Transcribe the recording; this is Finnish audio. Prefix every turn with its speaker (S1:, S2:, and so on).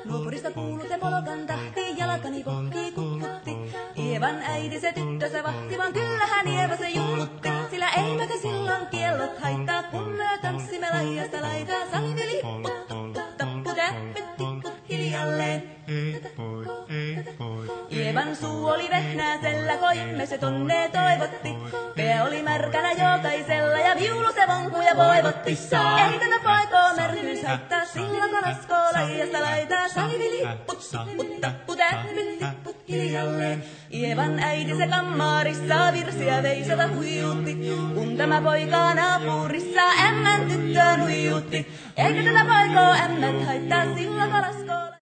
S1: Nuopurista kuului se polkan tahti, jalkani pohtii kukkutti. Ievan äiti se tyttönsä vahti, vaan kyllähän Ieva se jullutti. Sillä eivätkä silloin kiellot haittaa, kun me tanssimme laidasta laitaan. Salmi lipput, tappu, täppyt, tipput hiljalleen. Ievan suu oli vehnäisellä, koimme se tonne toivotti. Pää oli märkänä jokaisella ja viulu se vonkuja voivotti. Ei tänä poikoo märkyys haittaa, silloin kun laskoo laidasta laitaa. Salmi lipput, tappu, täppyt, tipput hiljalleen. Ievan äiti se kammarissa virsiä veisata huijuutti. Kun tämä poika naapurissa ämmän tyttöön huijuutti. Eikä tätä poikoo ämmät haittaa, silloin kun laskoo